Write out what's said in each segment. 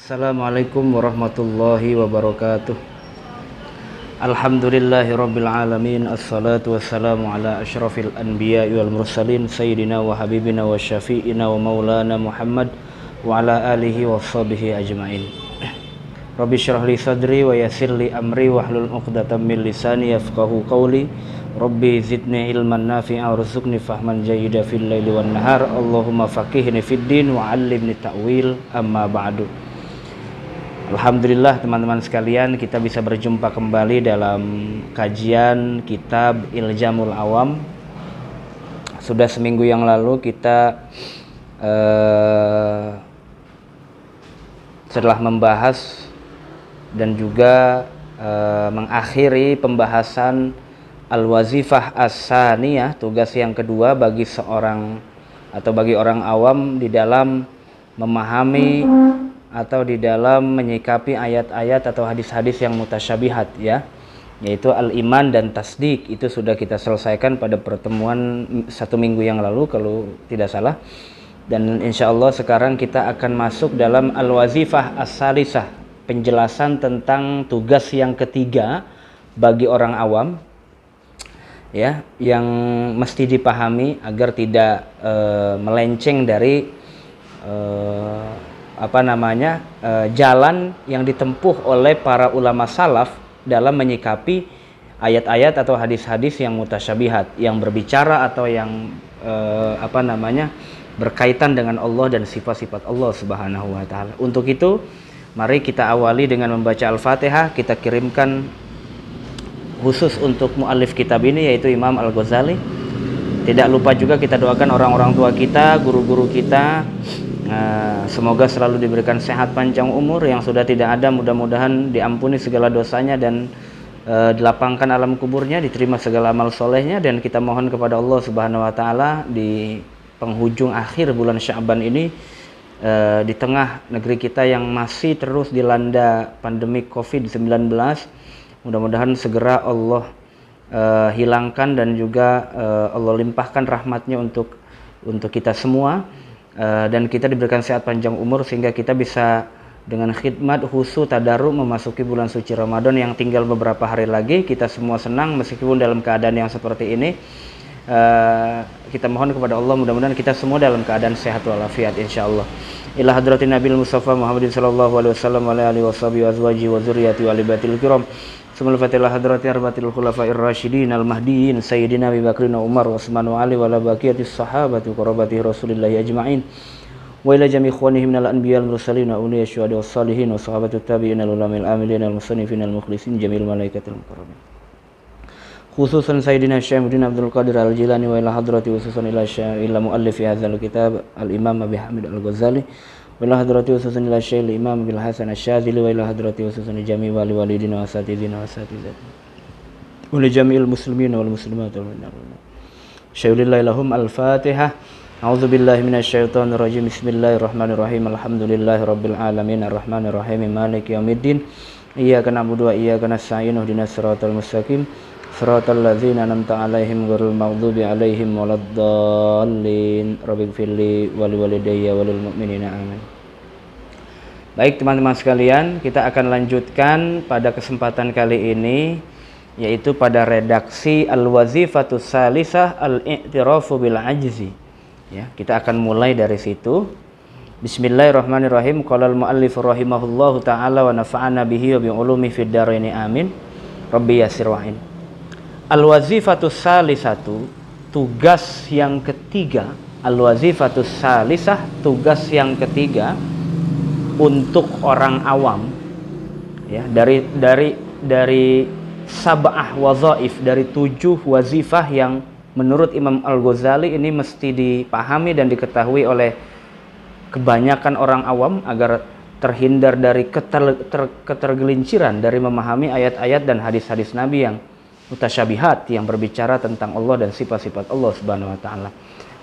Assalamualaikum warahmatullahi wabarakatuh. Alhamdulillahirabbil alamin. Assalatu wassalamu ala asyrafil anbiya'i wal mursalin sayyidina wa habibina wa syafi'ina wa maulana Muhammad wa ala alihi wa sahbihi ajmain. Rabbi syrah li sadri wa yassir li amri wahlul 'uqdatam min lisani yafqahu qawli. Rabbi zidni ilman nafi'a warzuqni fahman jayyida fil laili wan nahar. Allahumma faqihni fid din wa 'allimni ta'wil. Amma ba'du. Alhamdulillah teman-teman sekalian, kita bisa berjumpa kembali dalam kajian kitab Iljamul Awam. Sudah seminggu yang lalu kita setelah membahas dan juga mengakhiri pembahasan Al-Wazifah As-Saniyah, tugas yang kedua bagi seorang atau bagi orang awam di dalam memahami atau di dalam menyikapi ayat-ayat atau hadis-hadis yang mutasyabihat, ya, yaitu al-iman dan tasdik. Itu sudah kita selesaikan pada pertemuan satu minggu yang lalu kalau tidak salah. Dan insya Allah sekarang kita akan masuk dalam al-wazifah as-salisah, penjelasan tentang tugas yang ketiga bagi orang awam, ya, yang mesti dipahami agar tidak melenceng dari jalan yang ditempuh oleh para ulama salaf dalam menyikapi ayat-ayat atau hadis-hadis yang mutasyabihat, yang berbicara atau yang berkaitan dengan Allah dan sifat-sifat Allah Subhanahu wa taala. Untuk itu, mari kita awali dengan membaca Al-Fatihah. Kita kirimkan khusus untuk muallif kitab ini, yaitu Imam Al-Ghazali. Tidak lupa juga kita doakan orang-orang tua kita, guru-guru kita. Semoga selalu diberikan sehat panjang umur. Yang sudah tidak ada, mudah-mudahan diampuni segala dosanya dan dilapangkan alam kuburnya, diterima segala amal solehnya. Dan kita mohon kepada Allah Subhanahu wa taala di penghujung akhir bulan Sya'ban ini, di tengah negeri kita yang masih terus dilanda pandemi COVID-19, mudah-mudahan segera Allah hilangkan dan juga Allah limpahkan rahmatnya untuk kita semua. Dan kita diberikan sehat panjang umur sehingga kita bisa dengan khidmat khusyuk tadarruk memasuki bulan suci Ramadan yang tinggal beberapa hari lagi. Kita semua senang meskipun dalam keadaan yang seperti ini. Kita mohon kepada Allah mudah-mudahan kita semua dalam keadaan sehat walafiat insyaallah. Ila hadratin Nabil Mustafa Muhammadin sallallahu alaihi wasallam wa alihi washabihi azwaji wa dzurriyyati wa alibatil kiram. Summa al-fatihah hadrati arbatil khulafa'ir rasyidin al-mahdiyyin sayyidina Abi Bakrin Umar wa Utsman wa Ali wa la baqiyatis sahabati qurabati Rasulillahi ajma'in wa ila jami' ikhwanihim minal anbiya wal mursalin wa awliya syuhada was salihin wa sahabatut tabi'in al ulamil amilin al musannifin al mukhlisin jamil malaikatil mukarramin. Khususan Sayyidina Syaikhudin Abdul Qadir Al-Jilani wa ila hadrati khususan ila muallifi hadzal kitab al-Imam Abi Hamid Al-Ghazali wa ila hadrati khususan ila Syekh Imam Bil Hasan Asy-Syadzili wa ila hadrati khususan jami' wali walidina wa asatidina wa asatizat wa li jami'il muslimin wal muslimat wal mu'minin. Syaikhulillah lahum al-Fatihah. A'udzu billahi minasyaitonir rajim. Bismillahirrahmanirrahim. Alhamdulillahirabbil alamin arrahmanir rahim maliki yaumiddin. Iyyaka na'budu wa iyyaka nasta'in ihdinas siratal mustaqim. Siratal ladzina an'amta 'alaihim ghairil maghdubi 'alaihim waladdallin. Rabbighfirli wa liwalidayya wa lil mu'minina amin. Baik teman-teman sekalian, kita akan lanjutkan pada kesempatan kali ini, yaitu pada redaksi Al-Wazifatus Salisah Al-I'tirafu bil Ajzi. Ya, kita akan mulai dari situ. Bismillahirrahmanirrahim. Qala al-muallif rahimahullahu taala wa nafa'ana bihi wa bi ulumi fid dharain amin. Rabbi yassir wa'in. Al-Wazifatus Salisatu, tugas yang ketiga. Al-Wazifatus Salisah, tugas yang ketiga untuk orang awam, ya, dari sab'ah wazaif, dari 7 wazifah yang menurut Imam Al-Ghazali ini mesti dipahami dan diketahui oleh kebanyakan orang awam agar terhindar dari ketergelinciran dari memahami ayat-ayat dan hadis-hadis Nabi yang mutasyabihat, yang berbicara tentang Allah dan sifat-sifat Allah Subhanahu wa taala.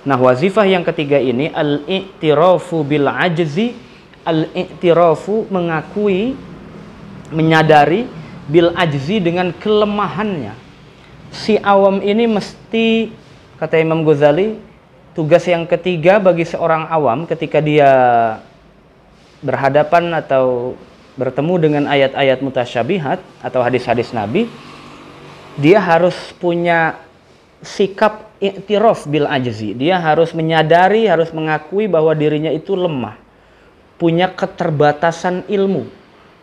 Nah, wazifah yang ketiga ini al-i'tirafu bil ajzi. Al-i'tirafu mengakui, menyadari, bil ajzi dengan kelemahannya. Si awam ini mesti, kata Imam Ghazali, tugas yang ketiga bagi seorang awam ketika dia berhadapan atau bertemu dengan ayat-ayat mutasyabihat atau hadis-hadis Nabi, dia harus punya sikap i'tiraf bil ajzi. Dia harus menyadari, harus mengakui bahwa dirinya itu lemah, punya keterbatasan ilmu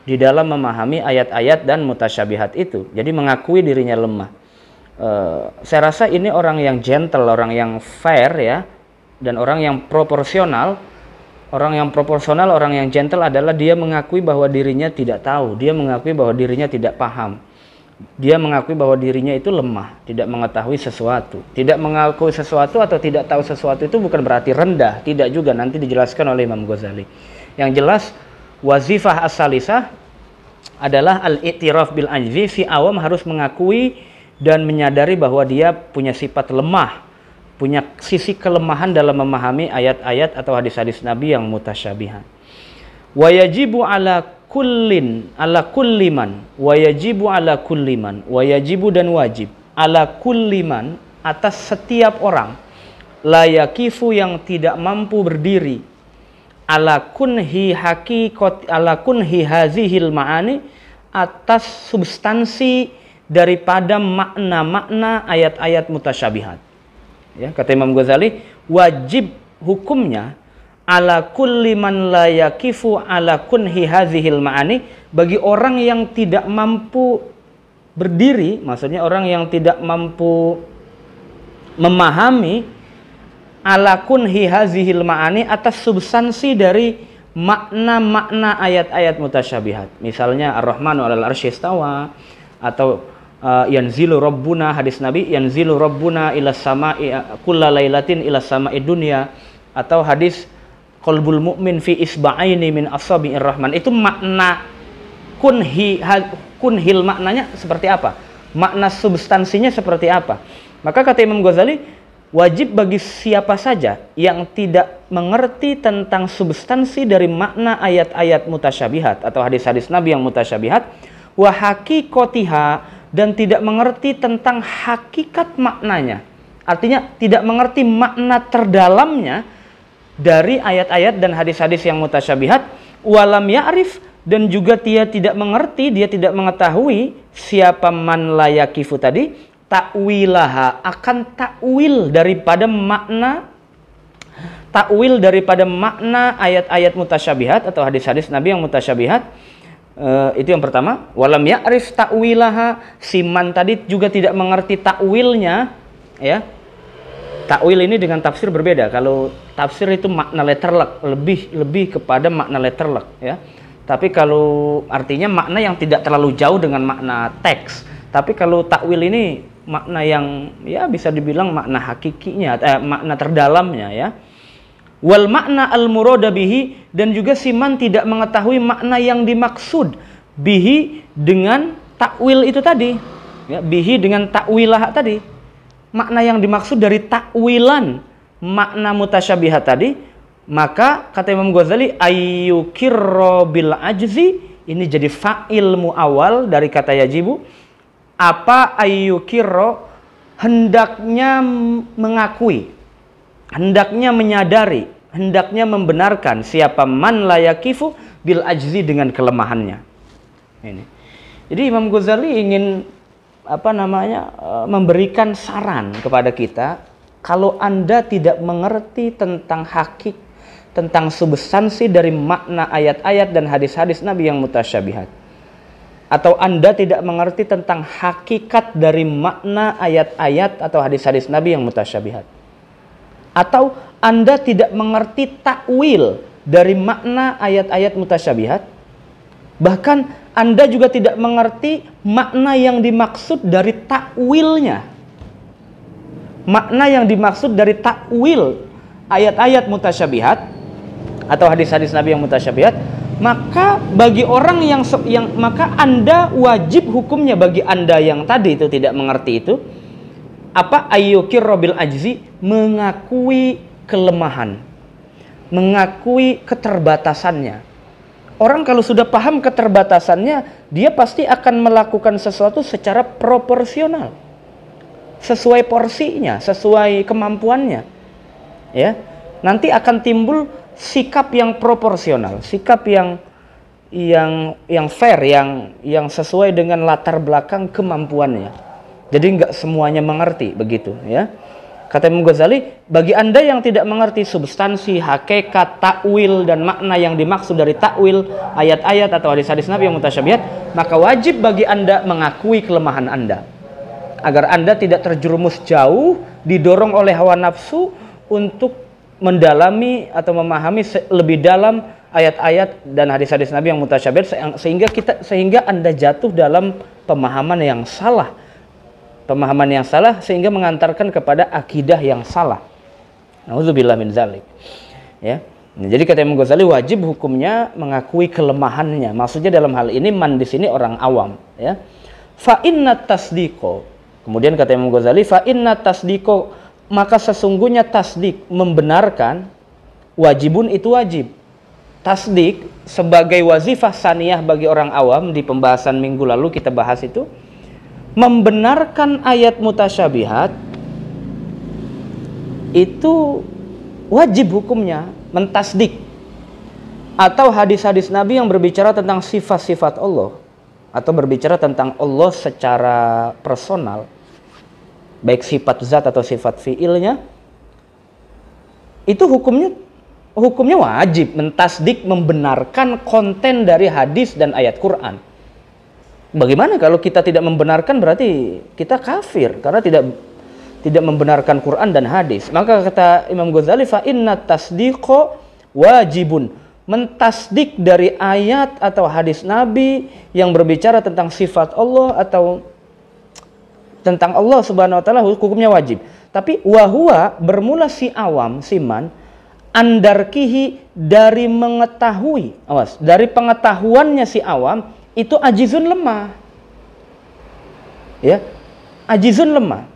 di dalam memahami ayat-ayat dan mutasyabihat itu. Jadi mengakui dirinya lemah. Saya rasa ini orang yang gentle, orang yang fair ya, dan orang yang proporsional. Orang yang proporsional, orang yang gentle adalah dia mengakui bahwa dirinya tidak tahu, dia mengakui bahwa dirinya tidak paham, dia mengakui bahwa dirinya itu lemah, tidak mengetahui sesuatu. Tidak mengakui sesuatu atau tidak tahu sesuatu itu bukan berarti rendah, tidak juga, nanti dijelaskan oleh Imam Ghazali. Yang jelas wazifah as-salisah adalah al-i'tiraf bil ajzi. Si awam harus mengakui dan menyadari bahwa dia punya sifat lemah, punya sisi kelemahan dalam memahami ayat-ayat atau hadis-hadis Nabi yang mutasyabihat. Wa yajibu ala kullin ala kulliman, wa yajibu ala kulliman, wa yajibu dan wajib ala kulliman atas setiap orang, la yakifu yang tidak mampu berdiri, ala kunhi haqiqat, ala kunhi hazihil ma'ani, atas substansi daripada makna-makna ayat-ayat mutasyabihat. Ya, kata Imam Ghazali, wajib hukumnya ala kulli man la yakifu ala kunhi hazihil ma'ani, bagi orang yang tidak mampu berdiri, maksudnya orang yang tidak mampu memahami ala kunhi hazihil ma'ani, atas substansi dari makna-makna ayat-ayat mutasyabihat. Misalnya Ar-Rahmanu 'alal arsy istawa, atau yanzilu rabbuna, hadis Nabi, yanzilu rabbuna ilas sama'i kulla lailatin ilas sama'i dunya, atau hadis qalbul mu'min fi isba'aini min asabi'ir rahman. Itu makna kunhil, maknanya seperti apa, makna substansinya seperti apa. Maka kata Imam Ghazali, wajib bagi siapa saja yang tidak mengerti tentang substansi dari makna ayat-ayat mutasyabihat atau hadis-hadis Nabi yang mutasyabihat, wa haqiqatiha, dan tidak mengerti tentang hakikat maknanya, artinya tidak mengerti makna terdalamnya dari ayat-ayat dan hadis-hadis yang mutasyabihat, walam ya'rif, dan juga dia tidak mengerti, dia tidak mengetahui siapa man la yakifu tadi, ta'wilaha, akan takwil daripada makna ayat-ayat mutasyabihat atau hadis-hadis Nabi yang mutasyabihat. Itu yang pertama. Walam ya'rif ta'wilaha, siman tadi juga tidak mengerti takwilnya, ya. Takwil ini dengan tafsir berbeda. Kalau tafsir itu makna letterlek, lebih kepada makna letterlek, ya. Tapi kalau artinya makna yang tidak terlalu jauh dengan makna teks. Tapi kalau takwil ini makna yang ya bisa dibilang makna hakikinya, makna terdalamnya, ya. Wal makna al-murada bihi, dan juga siman tidak mengetahui makna yang dimaksud bihi dengan takwil itu tadi, ya, bihi dengan takwilah tadi, makna yang dimaksud dari takwilan makna mutasyabihat tadi. Maka kata Imam Ghazali, ayyukirra bil ajzi, ini jadi fa'il muawwal dari kata yajibu. Apa ayyukirra, hendaknya mengakui, hendaknya menyadari, hendaknya membenarkan siapa man la yakifu bil ajzi, dengan kelemahannya. Ini. Jadi Imam Ghazali ingin memberikan saran kepada kita, kalau Anda tidak mengerti tentang tentang substansi dari makna ayat-ayat dan hadis-hadis Nabi yang mutasyabihat, atau Anda tidak mengerti tentang hakikat dari makna ayat-ayat atau hadis-hadis Nabi yang mutasyabihat, atau Anda tidak mengerti takwil dari makna ayat-ayat mutasyabihat, bahkan Anda juga tidak mengerti makna yang dimaksud dari takwilnya, makna yang dimaksud dari takwil ayat-ayat mutasyabihat atau hadis-hadis Nabi yang mutasyabihat, maka bagi orang yang maka Anda wajib hukumnya, bagi Anda yang tadi itu tidak mengerti itu, apa, ayyukirra bil ajzi, mengakui kelemahan, mengakui keterbatasannya. Orang kalau sudah paham keterbatasannya, dia pasti akan melakukan sesuatu secara proporsional, sesuai porsinya, sesuai kemampuannya, ya. Nanti akan timbul sikap yang proporsional, sikap yang fair, yang sesuai dengan latar belakang kemampuannya. Jadi nggak semuanya mengerti begitu ya. Kata Imam Ghazali, bagi Anda yang tidak mengerti substansi, hakikat, takwil dan makna yang dimaksud dari takwil ayat-ayat atau hadis-hadis Nabi yang mutasyabihat, maka wajib bagi Anda mengakui kelemahan Anda agar Anda tidak terjerumus jauh, didorong oleh hawa nafsu untuk mendalami atau memahami lebih dalam ayat-ayat dan hadis-hadis Nabi yang mutasyabihat, sehingga Anda jatuh dalam pemahaman yang salah sehingga mengantarkan kepada akidah yang salah. Nauzubillah min dzalik. Ya. Nah, jadi kata Imam Ghazali, wajib hukumnya mengakui kelemahannya. Maksudnya dalam hal ini man di sini orang awam, ya. Fa inna tasdiqo. Kemudian kata Imam Ghazali, fa inna tasdiqo, maka sesungguhnya tasdik, membenarkan, wajibun itu wajib. Tasdik sebagai wazifah saniyah bagi orang awam, di pembahasan minggu lalu kita bahas itu, membenarkan ayat mutasyabihat itu wajib hukumnya, mentasdik. Atau hadis-hadis Nabi yang berbicara tentang sifat-sifat Allah, atau berbicara tentang Allah secara personal, baik sifat zat atau sifat fiilnya, itu hukumnya wajib, mentasdik, membenarkan konten dari hadis dan ayat Quran. Bagaimana kalau kita tidak membenarkan, berarti kita kafir karena tidak membenarkan Quran dan hadis. Maka kata Imam Ghazali, fa inna tasdiqo wajibun, mentasdik dari ayat atau hadis Nabi yang berbicara tentang sifat Allah atau tentang Allah Subhanahu wa taala, hukumnya wajib. Tapi wahwa, bermula si awam, siman, andarkihi, dari mengetahui, awas, dari pengetahuannya si awam itu ajizun, lemah. Ya, ajizun, lemah.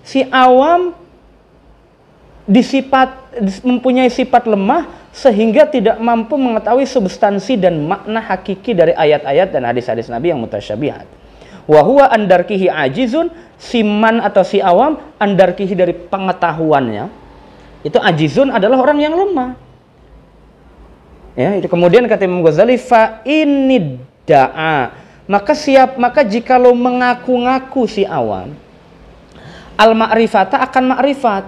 Si awam mempunyai sifat lemah sehingga tidak mampu mengetahui substansi dan makna hakiki dari ayat-ayat dan hadis-hadis Nabi yang mutasyabihat. Wa huwa andarkihi ajizun, siman atau si awam andarkihi, dari pengetahuannya itu ajizun, adalah orang yang lemah. Ya, itu kemudian kata Imam Ghazali, fa inid da'a, maka jikalau mengaku-ngaku si awam al-ma'rifata, akan ma'rifat.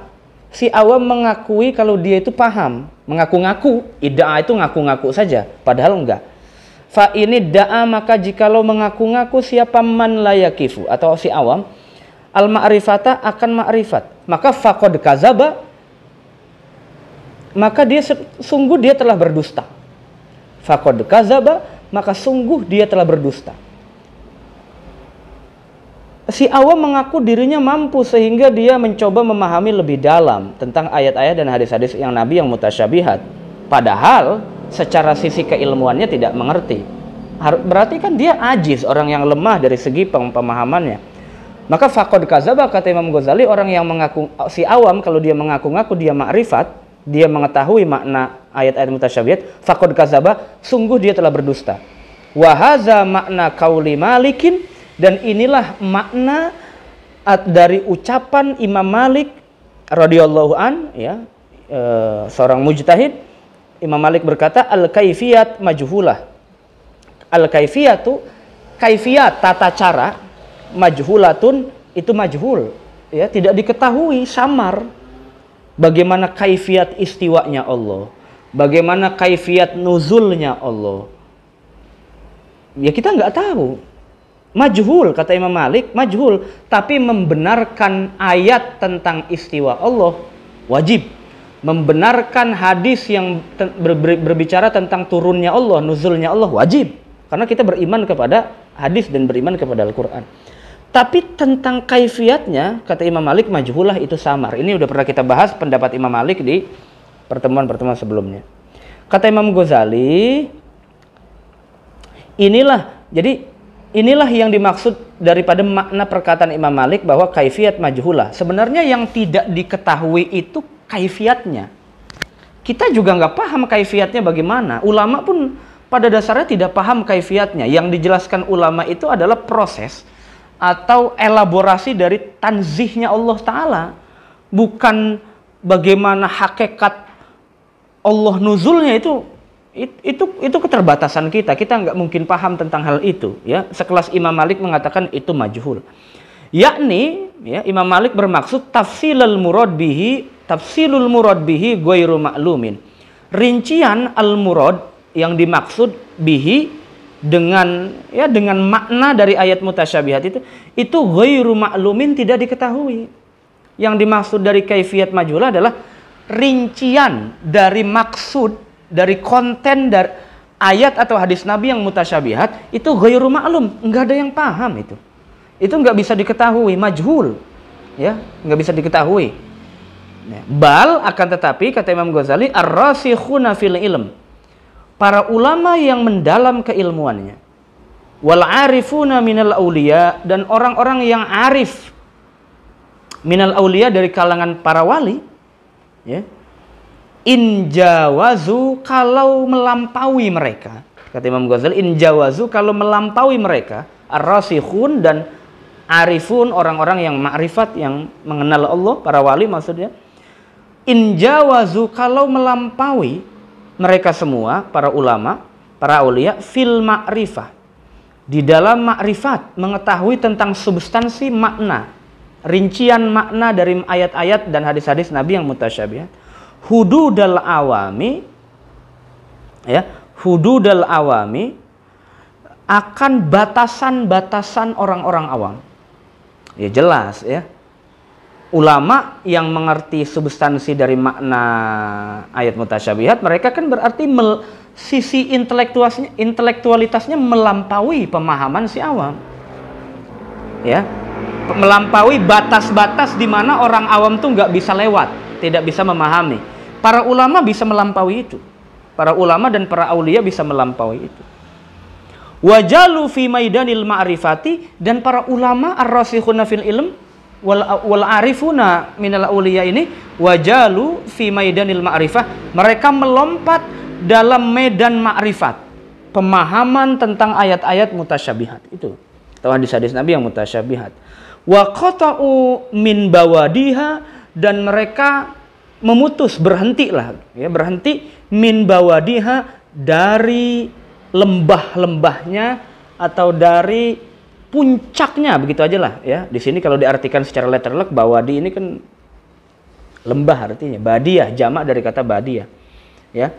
Si awam mengakui kalau dia itu paham, mengaku-ngaku, idda'a itu ngaku-ngaku saja, padahal enggak. Fa ini da'a, maka jikalau mengaku-ngaku siapa man layakifu, atau si awam al-ma'rifata, akan ma'rifat, maka faqad kazaba, maka sungguh dia telah berdusta. Faqad kazaba, maka sungguh dia telah berdusta. Si awam mengaku dirinya mampu sehingga dia mencoba memahami lebih dalam tentang ayat-ayat dan hadis-hadis yang Nabi yang mutasyabihat, padahal secara sisi keilmuannya tidak mengerti. Berarti kan dia ajiz, orang yang lemah dari segi pemahamannya. Maka faqad kazaba, kata Imam Ghazali, orang yang mengaku, si awam kalau dia mengaku-ngaku dia ma'rifat, dia mengetahui makna ayat-ayat mutasyabihat, faqad kazaba, sungguh dia telah berdusta. Wa hadza makna qauli Malikin, dan inilah makna dari ucapan Imam Malik radhiyallahu an, ya, seorang mujtahid. Imam Malik berkata, al-kaifiyat majhulah. Al-kaifiyatu, kaifiyat, tata cara, majhulatun, itu majhul, ya, tidak diketahui, samar. Bagaimana kaifiyat istiwanya Allah, bagaimana kaifiyat nuzulnya Allah, ya kita nggak tahu. Majhul, kata Imam Malik, majhul. Tapi membenarkan ayat tentang istiwa Allah wajib. Membenarkan hadis yang berbicara tentang turunnya Allah, nuzulnya Allah, wajib. Karena kita beriman kepada hadis dan beriman kepada Al-Quran. Tapi tentang kaifiatnya, kata Imam Malik, majhulah, itu samar. Ini udah pernah kita bahas pendapat Imam Malik di pertemuan-pertemuan sebelumnya. Kata Imam Ghazali, inilah yang dimaksud daripada makna perkataan Imam Malik bahwa kaifiat majhulah. Sebenarnya yang tidak diketahui itu kaifiatnya. Kita juga nggak paham kaifiatnya bagaimana. Ulama pun pada dasarnya tidak paham kaifiatnya. Yang dijelaskan ulama itu adalah proses atau elaborasi dari tanzihnya Allah Ta'ala. Bukan bagaimana hakikat Allah nuzulnya itu keterbatasan kita nggak mungkin paham tentang hal itu, ya. Sekelas Imam Malik mengatakan itu majhul, yakni, ya, Imam Malik bermaksud tafsilul murad bihi ghairu ma'lumin, rincian al murad yang dimaksud bihi dengan makna dari ayat mutasyabihat itu ghairu ma'lumin, tidak diketahui. Yang dimaksud dari kaifiyat majhul adalah rincian dari maksud, dari konten dari ayat atau hadis Nabi yang mutasyabihat itu ghairu ma'lum, nggak ada yang paham itu nggak bisa diketahui, majhul, ya, nggak bisa diketahui. Bal, akan tetapi kata Imam Ghazali, ar-rasikhuna fil ilm, para ulama yang mendalam keilmuannya, wal arifuna minal auliya, dan orang-orang yang arif minal auliya, dari kalangan para wali, ya, injawazu, kalau melampaui mereka, kata Imam Ghazali, injawazu, kalau melampaui mereka, ar-rasikhun dan arifun, orang-orang yang ma'rifat, yang mengenal Allah, para wali maksudnya, injawazu, kalau melampaui mereka semua, para ulama, para aulia, fil ma'rifah, di dalam ma'rifat, mengetahui tentang substansi makna, rincian makna dari ayat-ayat dan hadis-hadis Nabi yang mutasyabihat, hududal awami, ya, hududal awami, akan batasan-batasan orang-orang awam. Ya jelas, ya, ulama yang mengerti substansi dari makna ayat mutasyabihat, mereka kan berarti sisi intelektualitasnya melampaui pemahaman si awam, ya, melampaui batas-batas di mana orang awam tuh nggak bisa lewat, tidak bisa memahami. Para ulama bisa melampaui itu. Para ulama dan para aulia bisa melampaui itu. Wajalu fi maidanil ma'rifati, dan para ulama ar-rasikhuna fil ilm wal arifuna minal aulia ini, wajalu fi maidanil ma'rifah, mereka melompat dalam medan ma'rifat, pemahaman tentang ayat-ayat mutasyabihat itu, atau hadis-hadis Nabi yang mutasyabihat. Wa qata'u min bawadiha, dan mereka memutus, berhentilah, ya, berhenti min bawadiha, dari lembah-lembahnya atau dari puncaknya, begitu aja lah, ya. Di sini kalau diartikan secara letterlek, bawadi ini kan lembah artinya, badiah, jamak dari kata badiah, ya.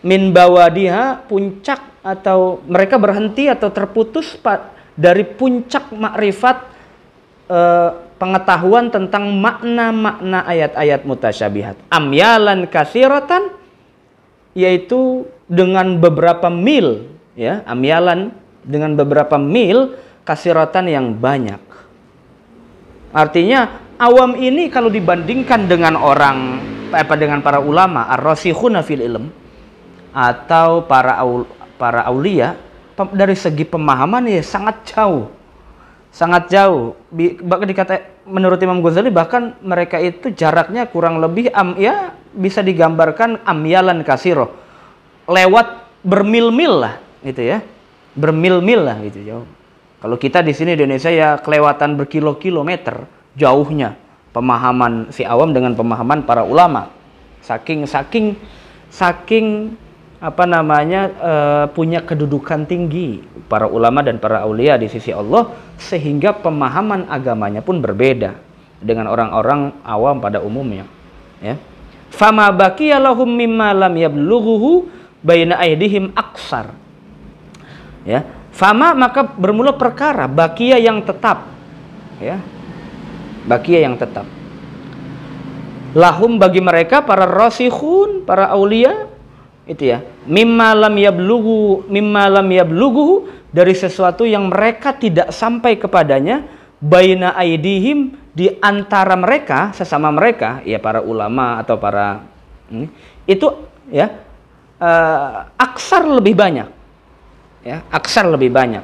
Min bawadiha, puncak, atau mereka berhenti atau terputus dari puncak makrifat, pengetahuan tentang makna-makna ayat-ayat mutasyabihat. Amyalan katsiratan, yaitu dengan beberapa mil, ya, amyalan dengan beberapa mil, katsiratan yang banyak. Artinya awam ini kalau dibandingkan dengan dengan para ulama ar-rasikhuna fil ilm atau para aulia, dari segi pemahaman ya sangat jauh. Sangat jauh. Bahkan menurut Imam Ghazali, bahkan mereka itu jaraknya kurang lebih ya bisa digambarkan amyalan kasiro, lewat bermil-mil lah gitu, ya. Bermil-mil lah gitu, jauh. Kalau kita di sini di Indonesia ya kelewatan berkilo-kilometer jauhnya pemahaman si awam dengan pemahaman para ulama. Saking punya kedudukan tinggi para ulama dan para aulia di sisi Allah, sehingga pemahaman agamanya pun berbeda dengan orang-orang awam pada umumnya, ya. Fama baqiya lahum mimma lam yablughuhu baina aydihim aksar, ya. Fama, maka bermula perkara, baqiya yang tetap, ya, baqiya yang tetap, lahum bagi mereka para rasikhun, para aulia itu, ya, mimma lam yablughu, dari sesuatu yang mereka tidak sampai kepadanya, baina aidihim, di antara mereka, sesama mereka, ya, para ulama atau para itu, ya, aksar lebih banyak, ya, aksar lebih banyak,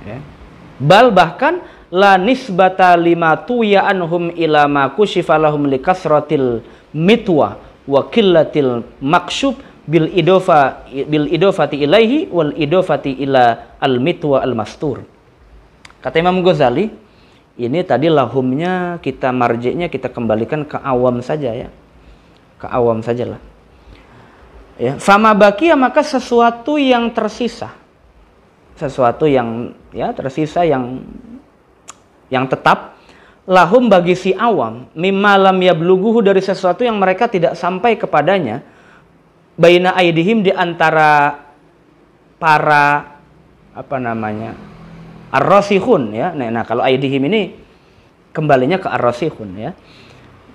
ya. Bal, bahkan la nisbata lima tuya anhum ila ma kushifa lahum likasratil mitwa wa qillatil maksyub bil idofati ilaihi wal idofati ila al mitwa al mastur. Kata Imam Ghazali, ini tadi lahumnya kita marji'nya kita kembalikan ke awam saja, ya. ke awam sajalah. Ya, fama baqiya, maka sesuatu yang tersisa. Sesuatu yang ya tersisa yang tetap lahum bagi si awam mimma lam yablughuhu, dari sesuatu yang mereka tidak sampai kepadanya, baina aidihim, di antara para ar-rasikhun ya. Nah, kalau aidihim ini kembalinya ke ar-rasikhun ya.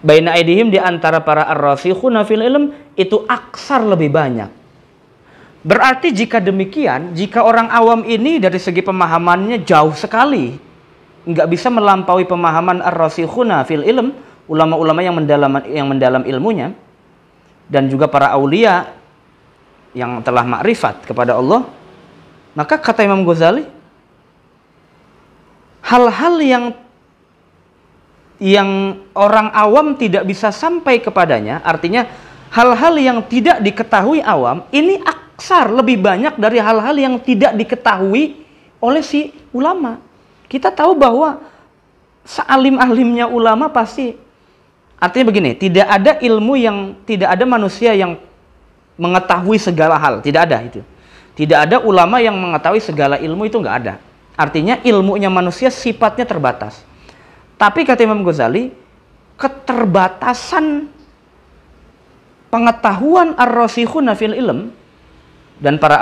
Baina aidihim, di antara para ar-rasikhuna fil ilm, itu aksar, lebih banyak. Berarti jika demikian, jika orang awam ini dari segi pemahamannya jauh sekali, nggak bisa melampaui pemahaman ar-rasikhuna fil ilm, ulama-ulama yang mendalam ilmunya, dan juga para aulia yang telah makrifat kepada Allah, maka kata Imam Ghazali, hal-hal yang orang awam tidak bisa sampai kepadanya, artinya hal-hal yang tidak diketahui awam, ini aksar, lebih banyak dari hal-hal yang tidak diketahui oleh si ulama. Kita tahu bahwa sealim-alimnya ulama pasti, artinya begini, tidak ada manusia yang mengetahui segala hal, tidak ada itu. Tidak ada ulama yang mengetahui segala ilmu, itu nggak ada. Artinya ilmunya manusia sifatnya terbatas. Tapi kata Imam Ghazali, keterbatasan pengetahuan ar-rasikhuna fil ilm dan para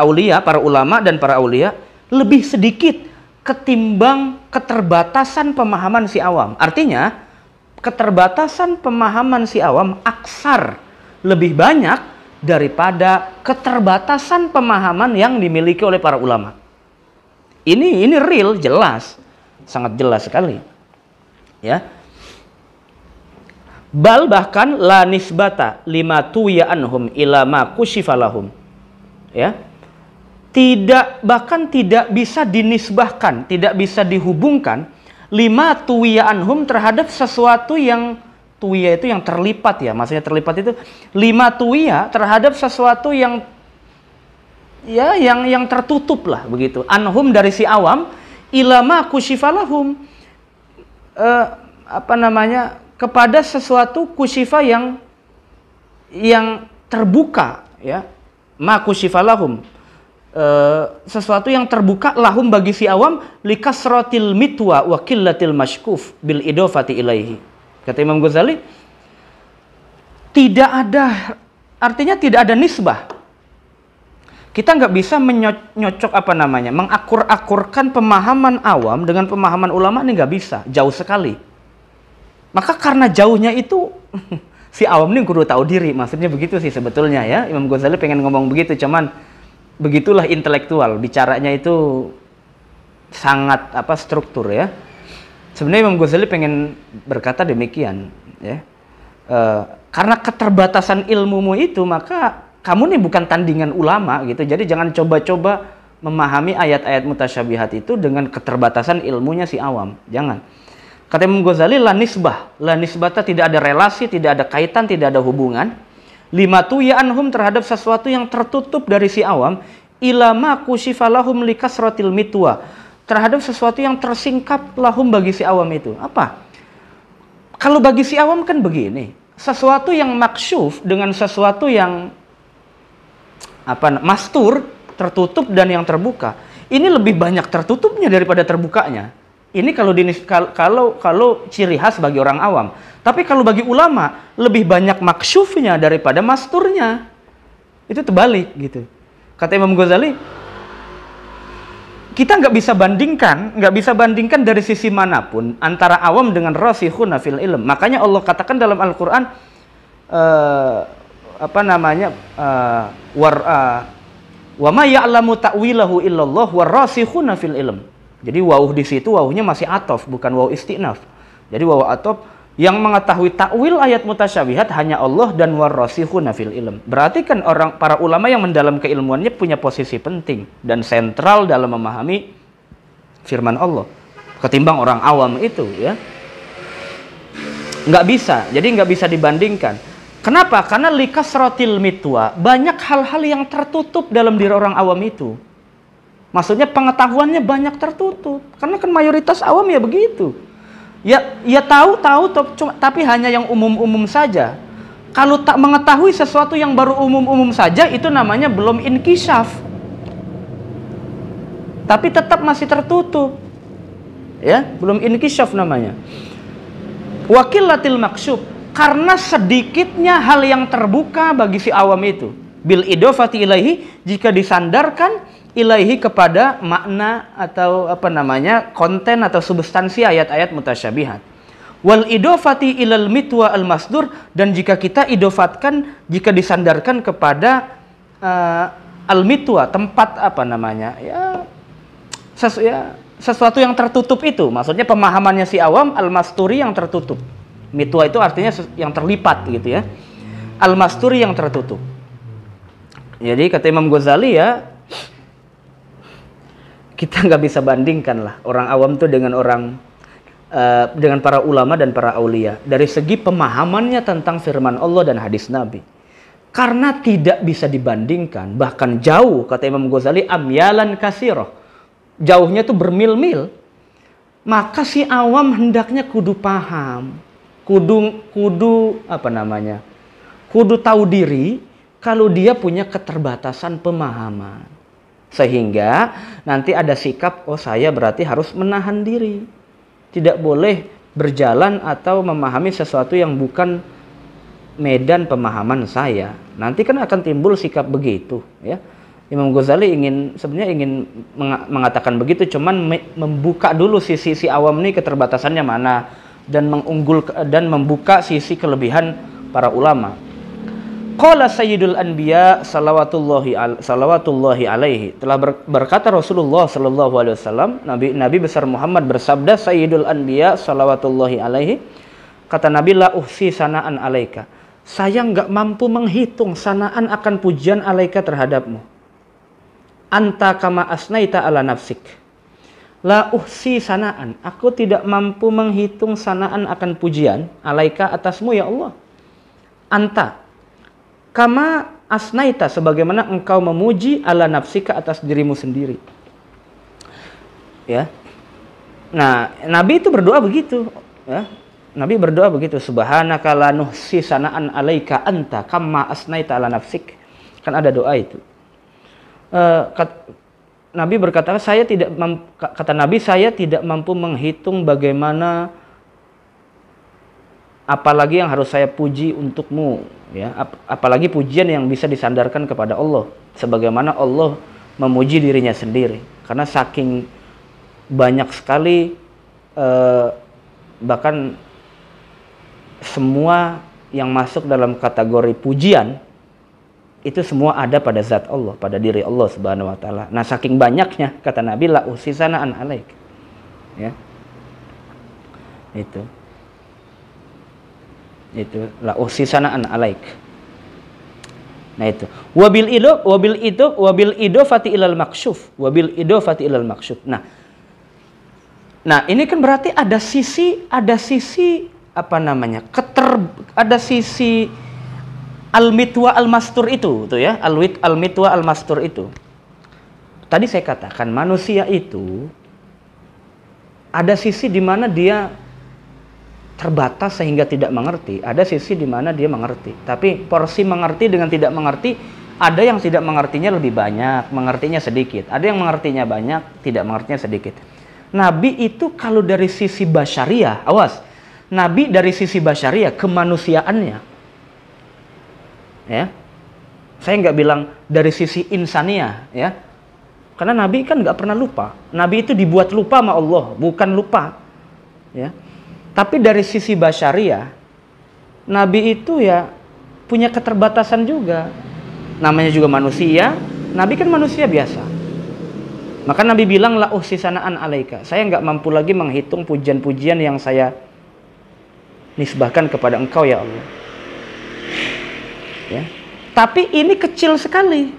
ulama dan para aulia lebih sedikit ketimbang keterbatasan pemahaman si awam. Artinya keterbatasan pemahaman si awam aksar, lebih banyak daripada keterbatasan pemahaman yang dimiliki oleh para ulama. Ini real, jelas, sangat jelas sekali. Ya. Bal, bahkan la nisbata lima tuya anhum ila ma kushifa lahum. Ya. Tidak bisa dinisbahkan, tidak bisa dihubungkan lima tuya anhum terhadap sesuatu yang tuya itu yang terlipat ya, maksudnya terlipat itu lima tuya terhadap sesuatu yang ya yang tertutup lah begitu. Anhum dari si awam ila ma kushifa lahum. Kepada sesuatu kushifa yang terbuka ya, ma kushifa lahum, sesuatu yang terbuka lahum bagi si awam, likasratil mitwa wa qillatil mashkuf bil idofati ilaihi. Kata Imam Ghazali, artinya tidak ada nisbah. Kita nggak bisa mengakur-akurkan pemahaman awam dengan pemahaman ulama, ini nggak bisa, jauh sekali. Maka karena jauhnya itu, si awam ini kudu tahu diri, maksudnya begitu sih sebetulnya ya. Imam Ghazali pengen ngomong begitu, cuman begitulah intelektual, bicaranya itu sangat struktur ya. Sebenarnya Imam Ghazali pengen berkata demikian ya. Karena keterbatasan ilmumu itu, maka kamu nih bukan tandingan ulama gitu. Jadi jangan coba-coba memahami ayat-ayat mutasyabihat itu dengan keterbatasan ilmunya si awam. Jangan. Kata Imam Ghazali, la nisbata, tidak ada relasi, tidak ada kaitan, tidak ada hubungan. Lima tuya anhum, terhadap sesuatu yang tertutup dari si awam, ilama kushifa lahum likasratil mitwa, terhadap sesuatu yang tersingkap lahum bagi si awam itu. Apa? Kalau bagi si awam kan begini, sesuatu yang maksyuf dengan sesuatu yang mastur, tertutup dan yang terbuka, ini lebih banyak tertutupnya daripada terbukanya. Ini kalau ciri khas bagi orang awam. Tapi kalau bagi ulama, lebih banyak maksyufnya daripada masturnya. Itu terbalik gitu. Kata Imam Ghazali, kita nggak bisa bandingkan dari sisi manapun antara awam dengan rasikhuna fil ilm. Makanya Allah katakan dalam Al-Quran, wa ma ya'lamu ta'wilahu illallah warasikhuna fil ilm. Jadi wawuh di situ, wawuhnya masih atof, bukan wawuh istinaf. Jadi wawuh atof, yang mengetahui takwil ayat mutasyabihat hanya Allah dan warasikhuna fil ilm. Berarti kan para ulama yang mendalam keilmuannya punya posisi penting dan sentral dalam memahami firman Allah ketimbang orang awam itu ya. Nggak bisa, jadi nggak bisa dibandingkan. Kenapa? Karena likasratil mitwa, banyak hal-hal yang tertutup dalam diri orang awam itu. Maksudnya pengetahuannya banyak tertutup. Karena kan mayoritas awam ya begitu. Ya tahu, tapi hanya yang umum-umum saja. Kalau tak mengetahui sesuatu yang baru umum-umum saja, itu namanya belum inkisyaf. Tapi tetap masih tertutup. Ya, belum inkisyaf namanya. Wakilatil maksyuf, karena sedikitnya hal yang terbuka bagi si awam itu. Bil idofati ilaihi, jika disandarkan ilaihi kepada makna atau konten atau substansi ayat-ayat mutasyabihat. Wal idofati ilal mitwa al masdur, dan jika kita idofatkan, jika disandarkan kepada al mitwa, tempat sesuatu yang tertutup itu, maksudnya pemahamannya si awam, al masturi yang tertutup. Mitwa itu artinya yang terlipat gitu ya. Al masturi yang tertutup. Jadi kata Imam Ghazali ya, kita nggak bisa bandingkan lah orang awam tuh dengan para ulama dan para aulia dari segi pemahamannya tentang firman Allah dan hadis Nabi, karena tidak bisa dibandingkan, bahkan jauh, kata Imam Ghazali, amyalan kasiroh, jauhnya tuh bermil-mil. Maka si awam hendaknya kudu paham, kudu tahu diri kalau dia punya keterbatasan pemahaman, sehingga nanti ada sikap, oh saya berarti harus menahan diri, tidak boleh berjalan atau memahami sesuatu yang bukan medan pemahaman saya. Nanti kan akan timbul sikap begitu ya. Imam Ghazali sebenarnya ingin mengatakan begitu, cuman membuka dulu sisi awam ini keterbatasannya mana, dan membuka sisi kelebihan para ulama. Qala Sayyidul Anbiya salawatullahi alaihi, telah berkata Rasulullah sallallahu alaihi wasallam, Nabi besar Muhammad bersabda, Sayyidul Anbiya salawatullahi alaihi, kata Nabi, la uhsi sanaan alaika, saya enggak mampu menghitung sanaan akan pujian alaika terhadapmu. Anta kama asnaita ala nafsik. La uhsi sanaan, aku tidak mampu menghitung sanaan akan pujian alaika atasmu ya Allah. Anta kama asnaita, sebagaimana engkau memuji ala nafsika atas dirimu sendiri. Ya. Nah, Nabi itu berdoa begitu, ya. Nabi berdoa begitu, subhanaka la nuhsi sanaan alaika anta kama asnaita ala nafsik. Kan ada doa itu. Nabi berkata, saya tidak mampu menghitung bagaimana, apalagi yang harus saya puji untukmu, ya, apalagi pujian yang bisa disandarkan kepada Allah, sebagaimana Allah memuji dirinya sendiri, karena saking banyak sekali, bahkan semua yang masuk dalam kategori pujian itu semua ada pada zat Allah, pada diri Allah Subhanahu wa taala. Nah, saking banyaknya, kata Nabi, la usisana an alaik. Ya. Itu la usisana an alaik. Nah, itu. Wabil idofati ilal maksyuf. Nah, ini kan berarti ada sisi al-mitwa al-mastur itu, ya, al-mitwa al-mastur itu. Tadi saya katakan manusia itu ada sisi di mana dia terbatas sehingga tidak mengerti, ada sisi di mana dia mengerti. Tapi porsi mengerti dengan tidak mengerti, ada yang tidak mengertinya lebih banyak, mengertinya sedikit. Ada yang mengertinya banyak, tidak mengertinya sedikit. Nabi itu kalau dari sisi basyariah, awas, Nabi dari sisi basyariah, kemanusiaannya, ya, saya nggak bilang dari sisi insaniah, ya, karena Nabi kan nggak pernah lupa. Nabi itu dibuat lupa sama Allah, bukan lupa, ya. Tapi dari sisi basyariah, Nabi itu ya punya keterbatasan juga. Namanya juga manusia. Nabi kan manusia biasa. Maka Nabi bilang, la uhsisanaan alaika, saya nggak mampu lagi menghitung pujian-pujian yang saya nisbahkan kepada engkau ya Allah. Ya. Tapi ini kecil sekali.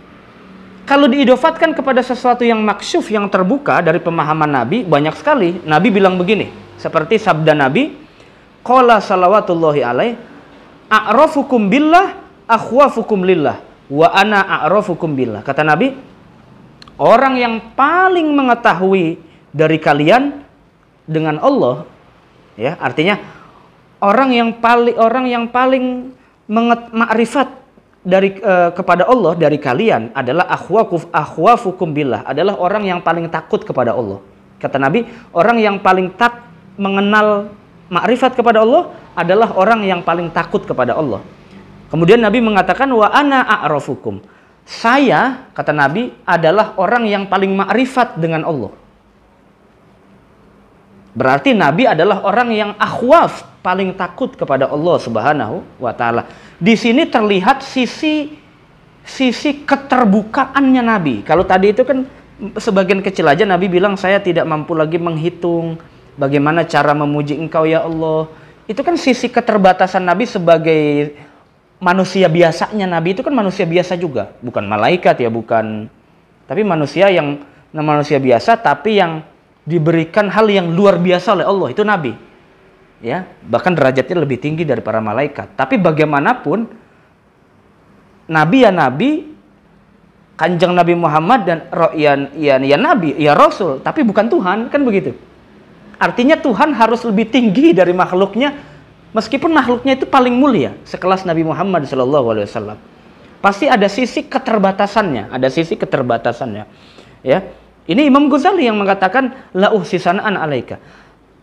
Kalau diidofatkan kepada sesuatu yang maksyuf, yang terbuka dari pemahaman Nabi, banyak sekali. Nabi bilang begini, seperti sabda Nabi, qala salawatullahi alaih, a'rafukum billah akhwafukum lillah wa ana a'rafukum billah. Kata Nabi, orang yang paling mengetahui dari kalian dengan Allah, ya, artinya orang yang paling Makrifat dari kepada Allah dari kalian adalah akhwafukum billah, adalah orang yang paling takut kepada Allah. Kata Nabi, orang yang paling mengenal makrifat kepada Allah adalah orang yang paling takut kepada Allah. Kemudian Nabi mengatakan wa ana a'rafukum. Saya, kata Nabi, adalah orang yang paling makrifat dengan Allah. Berarti Nabi adalah orang yang akhwaf, paling takut kepada Allah Subhanahu wa taala. Di sini terlihat sisi keterbukaannya Nabi. Kalau tadi itu kan sebagian kecil aja Nabi bilang, saya tidak mampu lagi menghitung bagaimana cara memuji Engkau ya Allah. Itu kan sisi keterbatasan Nabi sebagai manusia biasanya. Nabi itu kan manusia biasa juga, bukan malaikat ya, bukan, tapi manusia biasa tapi yang diberikan hal yang luar biasa oleh Allah, itu Nabi. Ya, bahkan derajatnya lebih tinggi dari para malaikat. Tapi bagaimanapun Nabi ya Nabi, Kanjeng Nabi Muhammad dan ya Nabi, ya Rasul, tapi bukan Tuhan, kan begitu. Artinya Tuhan harus lebih tinggi dari makhluknya, meskipun makhluknya itu paling mulia, sekelas Nabi Muhammad SAW. Pasti ada sisi keterbatasannya, Ya, ini Imam Ghazali yang mengatakan la uhsisana'an alaika.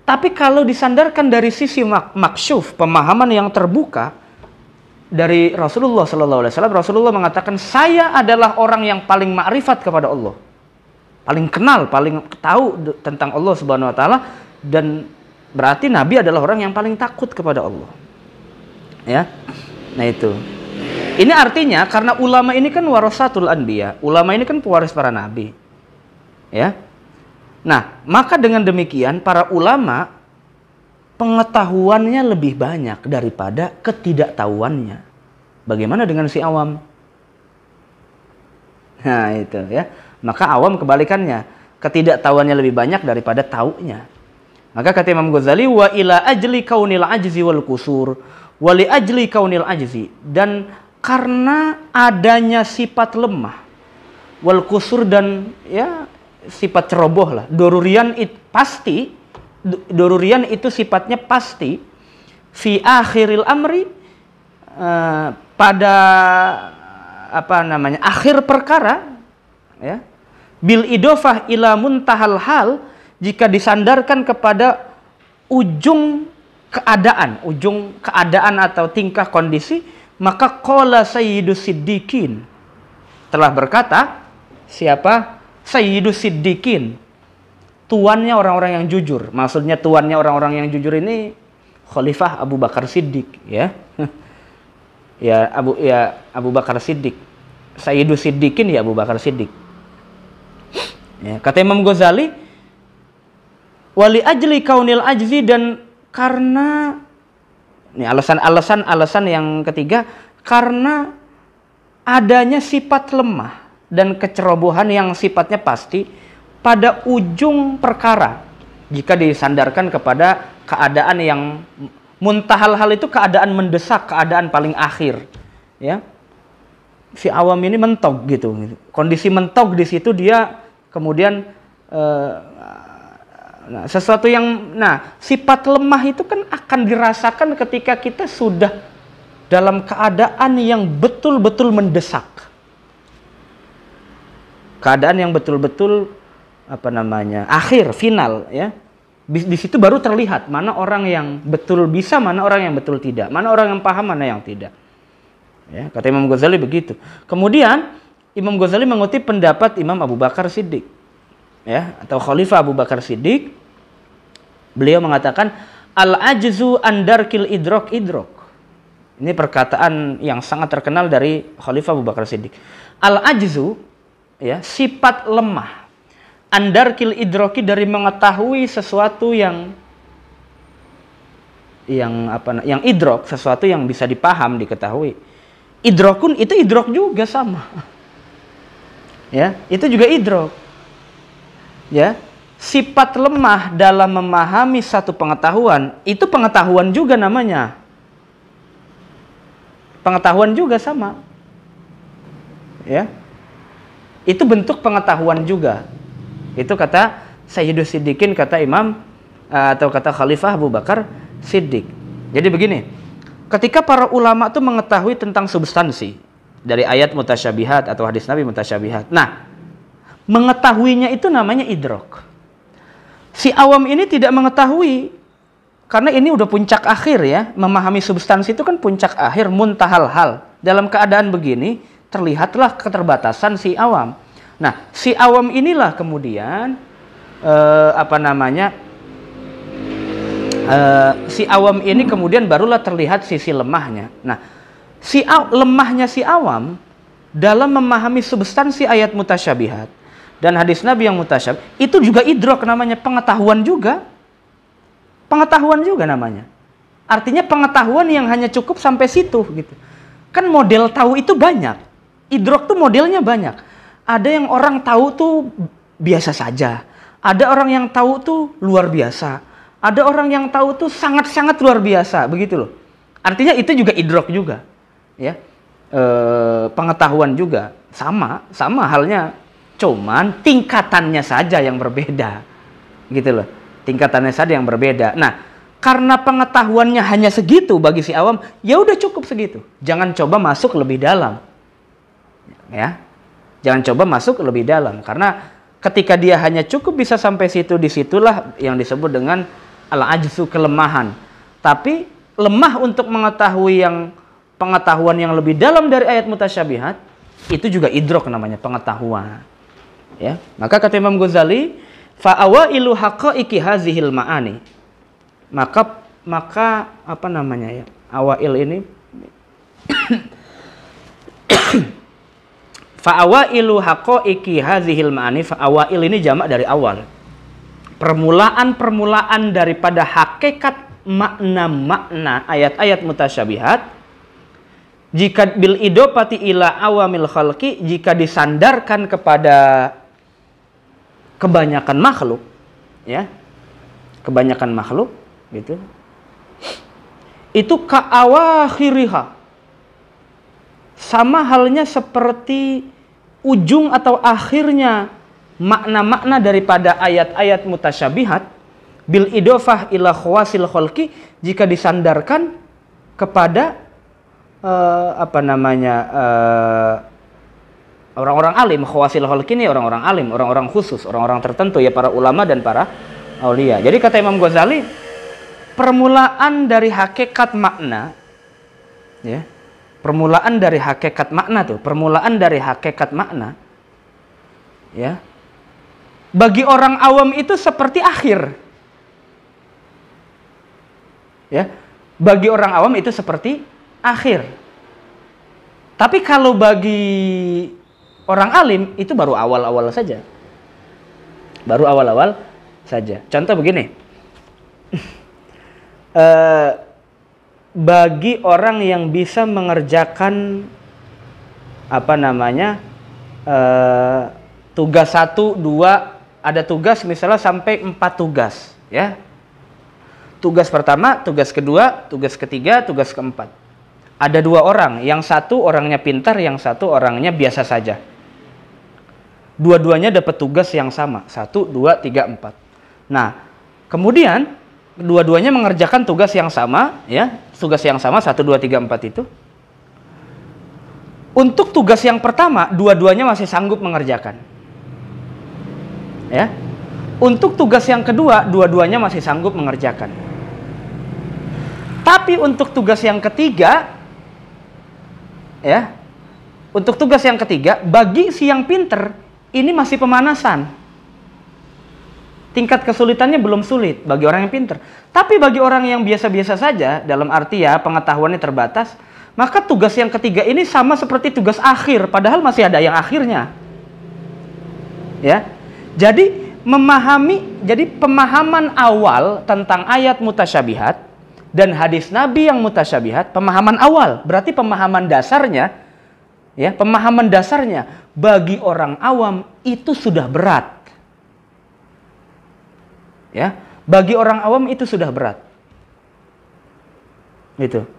Tapi kalau disandarkan dari sisi maksyuf, pemahaman yang terbuka dari Rasulullah SAW, Rasulullah mengatakan saya adalah orang yang paling makrifat kepada Allah, paling kenal, paling tahu tentang Allah Subhanahu Wa Taala, dan berarti Nabi adalah orang yang paling takut kepada Allah. Ya, nah itu. Ini artinya karena ulama ini kan warasatul anbiya, ulama ini kan pewaris para nabi. Ya. Nah, maka dengan demikian para ulama pengetahuannya lebih banyak daripada ketidaktahuannya. Bagaimana dengan si awam? Nah, itu ya. Maka awam kebalikannya, ketidaktahuannya lebih banyak daripada taunya. Maka kata Imam Ghazali, wa ila ajli kaunil ajzi wal kusur, wa li ajli kaunil ajzi, dan karena adanya sifat lemah, wal kusur, dan ya sifat ceroboh lah. Dorurian itu sifatnya pasti fi akhiril amri, pada akhir perkara, ya, bil idofah ila muntahal hal, jika disandarkan kepada ujung keadaan atau tingkah kondisi, maka qala sayyidus siddiqin, telah berkata siapa? Sayyidus Siddiqin, tuannya orang-orang yang jujur. Maksudnya tuannya orang-orang yang jujur ini Khalifah Abu Bakar Siddiq, ya. Abu Bakar Siddiq. Sayyidus Siddiqin ya Abu Bakar Siddiq. Ya, kata Imam Ghazali, wali ajli kaunil ajzi, dan karena ini alasan yang ketiga, karena adanya sifat lemah dan kecerobohan yang sifatnya pasti pada ujung perkara, jika disandarkan kepada keadaan yang muntahal hal, itu keadaan mendesak, keadaan paling akhir, ya. Si awam ini mentok gitu. Kondisi mentok di situ dia kemudian sifat lemah itu kan akan dirasakan ketika kita sudah dalam keadaan yang betul-betul mendesak. Keadaan yang betul-betul akhir, final, ya. Di situ baru terlihat mana orang yang betul bisa, mana orang yang betul tidak, mana orang yang paham, mana yang tidak. Ya, kata Imam Ghazali begitu. Kemudian Imam Ghazali mengutip pendapat Imam Abu Bakar Siddiq, ya, atau Khalifah Abu Bakar Siddiq. Beliau mengatakan al-ajzu andarkil idrok. Ini perkataan yang sangat terkenal dari Khalifah Abu Bakar Siddiq. Al-ajzu, ya, sifat lemah, andarkil idroki, dari mengetahui sesuatu yang idrok, sesuatu yang bisa dipaham, diketahui. Idrokun itu idrok juga sama, ya, itu juga idrok, ya. Sifat lemah dalam memahami satu pengetahuan, itu pengetahuan juga namanya, pengetahuan juga sama, ya. Itu bentuk pengetahuan juga. Itu kata Sayyidus Siddiqin, kata Imam atau kata Khalifah Abu Bakar Siddiq. Jadi begini, ketika para ulama tuh mengetahui tentang substansi dari ayat mutasyabihat atau hadis Nabi mutasyabihat. Nah, mengetahuinya itu namanya idrok. Si awam ini tidak mengetahui, karena ini udah puncak akhir ya. Memahami substansi itu kan puncak akhir, muntahal hal. Dalam keadaan begini, terlihatlah keterbatasan si awam. Nah, si awam inilah kemudian si awam ini kemudian barulah terlihat sisi lemahnya. Nah, lemahnya si awam dalam memahami substansi ayat mutasyabihat dan hadis Nabi yang mutasyabih, itu juga idrok namanya, pengetahuan juga. Pengetahuan juga namanya. Artinya pengetahuan yang hanya cukup sampai situ gitu. Kan model tahu itu banyak. Idrok tuh modelnya banyak. Ada yang orang tahu tuh biasa saja. Ada orang yang tahu tuh luar biasa. Ada orang yang tahu tuh sangat-sangat luar biasa, begitu loh. Artinya itu juga idrok juga, ya. Pengetahuan juga sama halnya, cuman tingkatannya saja yang berbeda, gitu loh. Tingkatannya saja yang berbeda. Nah, karena pengetahuannya hanya segitu bagi si awam, ya udah cukup segitu. Jangan coba masuk lebih dalam, ya. Jangan coba masuk lebih dalam, karena ketika dia hanya cukup bisa sampai situ, disitulah yang disebut dengan al-ajzu, kelemahan. Tapi lemah untuk mengetahui pengetahuan yang lebih dalam dari ayat mutasyabihat, itu juga idrok namanya, pengetahuan. Ya, maka kata Imam Ghazali, fa awailu haqaiqi hazihil ma'ani. Maka apa namanya ya? Awail ini fa awailu haqaiqi hazihil ma'ani, fa awail ini jamak dari awal. Permulaan daripada hakikat makna-makna ayat-ayat mutasyabihat, jika bil idopati ila awamil khalqi, jika disandarkan kepada kebanyakan makhluk, ya, kebanyakan makhluk, gitu, itu ka'awakhiriha, sama halnya seperti ujung atau akhirnya makna-makna daripada ayat-ayat mutasyabihat, bil idofah ila khawasil khalqi, jika disandarkan kepada orang-orang alim. Khawasil khalqi ini orang-orang alim, orang-orang khusus, orang-orang tertentu, ya, para ulama dan para aulia. Jadi kata Imam Ghazali, permulaan dari hakikat makna, ya, permulaan dari hakikat makna tuh, permulaan dari hakikat makna, ya, bagi orang awam itu seperti akhir. Ya, bagi orang awam itu seperti akhir. Tapi kalau bagi orang alim itu baru awal-awal saja. Baru awal-awal saja. Contoh begini. Bagi orang yang bisa mengerjakan tugas 1, 2, ada tugas misalnya sampai 4 tugas, ya. Tugas pertama, tugas kedua, tugas ketiga, tugas keempat. Ada 2 orang, yang satu orangnya pintar, yang satu orangnya biasa saja. Dua-duanya dapat tugas yang sama, 1, 2, 3, 4. Nah, kemudian dua-duanya mengerjakan tugas yang sama, ya, tugas yang sama 1, 2, 3, 4 itu. Untuk tugas yang pertama, dua-duanya masih sanggup mengerjakan. Ya. Untuk tugas yang kedua, dua-duanya masih sanggup mengerjakan. Tapi untuk tugas yang ketiga, ya, untuk tugas yang ketiga, bagi si yang pinter, ini masih pemanasan. Tingkat kesulitannya belum sulit bagi orang yang pinter. Tapi bagi orang yang biasa-biasa saja, dalam arti ya pengetahuannya terbatas, maka tugas yang ketiga ini sama seperti tugas akhir, padahal masih ada yang akhirnya. Ya. Jadi pemahaman awal tentang ayat mutasyabihat dan hadis Nabi yang mutasyabihat, pemahaman awal, berarti pemahaman dasarnya, ya, pemahaman dasarnya bagi orang awam itu sudah berat. Ya, bagi orang awam itu sudah berat. Gitu.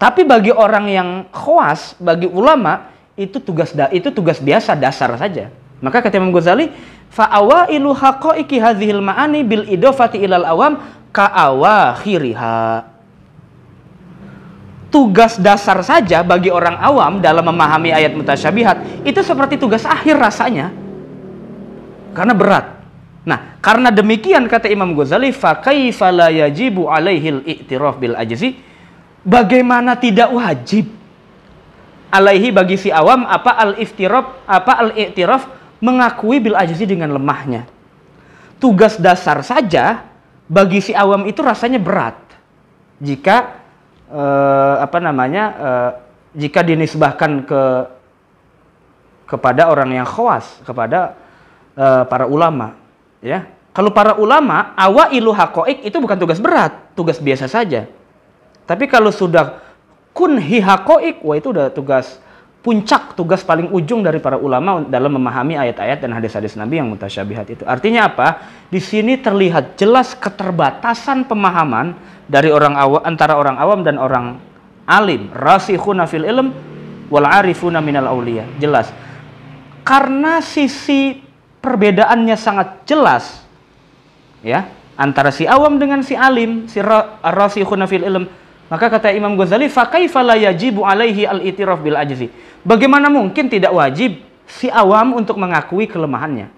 Tapi bagi orang yang khawas, bagi ulama itu tugas biasa, dasar saja. Maka kata Imam Ghazali, fa awailu haqaiqi hadhil ma'ani bil idofati ilal awam ka awakhiriha. tugas dasar saja bagi orang awam dalam memahami ayat mutasyabihat itu seperti tugas akhir rasanya, karena berat. Nah, karena demikian kata Imam Ghazali, fa kaifa la yajibu alaihil i'tiraf bil ajzi, bagaimana tidak wajib alaihi bagi si awam al-i'tiraf mengakui bil ajzi dengan lemahnya. Tugas dasar saja bagi si awam itu rasanya berat jika jika dinisbahkan kepada orang yang khawas, kepada para ulama, ya. Kalau para ulama awailu haqaiq itu bukan tugas berat, tugas biasa saja. Tapi kalau sudah kunhi haqaiq, wah itu udah tugas puncak, tugas paling ujung dari para ulama dalam memahami ayat-ayat dan hadis-hadis Nabi yang mutasyabihat itu. Artinya apa? Di sini terlihat jelas keterbatasan pemahaman dari antara orang awam dan orang alim. Rasikhuna fil ilm wal arifuna minal auliya. Jelas. Karena sisi perbedaannya sangat jelas, ya, antara si awam dengan si alim, si rasikhuna fil ilm. Maka kata Imam Ghazali, fa kaifa la yajibu alaihi al-i'tiraf bil ajzi. Bagaimana mungkin tidak wajib si awam untuk mengakui kelemahannya?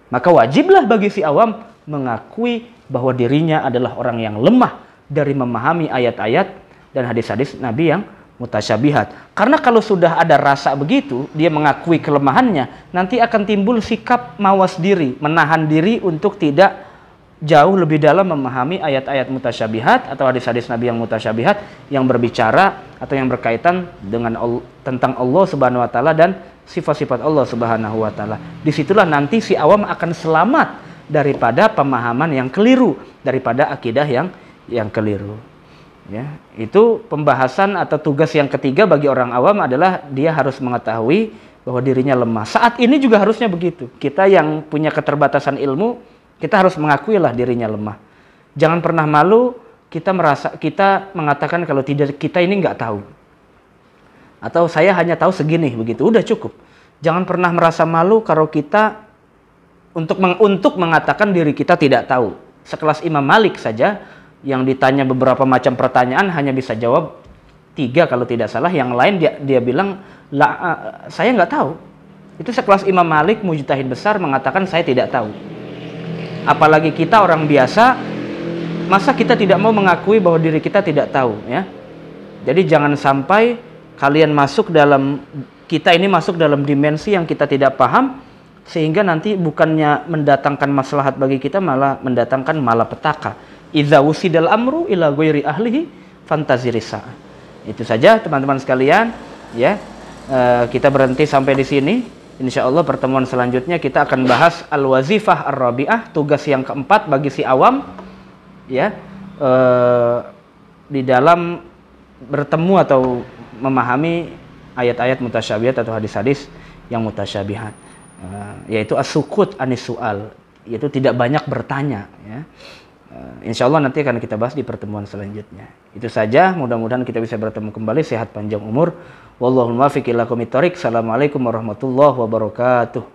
Maka wajiblah bagi si awam mengakui bahwa dirinya adalah orang yang lemah dari memahami ayat-ayat dan hadis-hadis Nabi yang mutasyabihat. Karena kalau sudah ada rasa begitu, dia mengakui kelemahannya, nanti akan timbul sikap mawas diri, menahan diri untuk tidak jauh lebih dalam memahami ayat-ayat mutasyabihat atau hadis-hadis Nabi yang mutasyabihat yang berbicara atau yang berkaitan dengan tentang Allah Subhanahu wa taala dan sifat-sifat Allah Subhanahu wa taala. Disitulah nanti si awam akan selamat daripada pemahaman yang keliru, daripada akidah yang keliru. Ya, itu pembahasan atau tugas yang ketiga bagi orang awam adalah dia harus mengetahui bahwa dirinya lemah. Saat ini juga harusnya begitu. Kita yang punya keterbatasan ilmu, kita harus mengakuilah dirinya lemah. Jangan pernah malu kita mengatakan kalau kita ini nggak tahu. Atau saya hanya tahu segini, begitu. Udah cukup. Jangan pernah merasa malu kalau kita untuk mengatakan diri kita tidak tahu. Sekelas Imam Malik saja yang ditanya beberapa macam pertanyaan hanya bisa jawab 3 kalau tidak salah. Yang lain dia bilang, saya nggak tahu. Itu sekelas Imam Malik, mujtahid besar, mengatakan saya tidak tahu. Apalagi kita orang biasa, masa kita tidak mau mengakui bahwa diri kita tidak tahu, ya. Jadi jangan sampai kita ini masuk dalam dimensi yang kita tidak paham, sehingga nanti bukannya mendatangkan maslahat bagi kita, malah mendatangkan malapetaka. Idza wusidal amru ila ghairi ahlihi fantazirisa. Itu saja teman-teman sekalian, ya. Kita berhenti sampai di sini. Insyaallah pertemuan selanjutnya kita akan bahas al-wazifah ar-rabi'ah, tugas yang keempat bagi si awam, ya, di dalam bertemu atau memahami ayat-ayat mutasyabihat atau hadis-hadis yang mutasyabihat, yaitu as-sukut anis su'al, yaitu tidak banyak bertanya, ya. Insyaallah nanti akan kita bahas di pertemuan selanjutnya. Itu saja, mudah-mudahan kita bisa bertemu kembali, sehat panjang umur. Wallahul muwaffiq ila aqwamit thoriq. Assalamualaikum warahmatullahi wabarakatuh.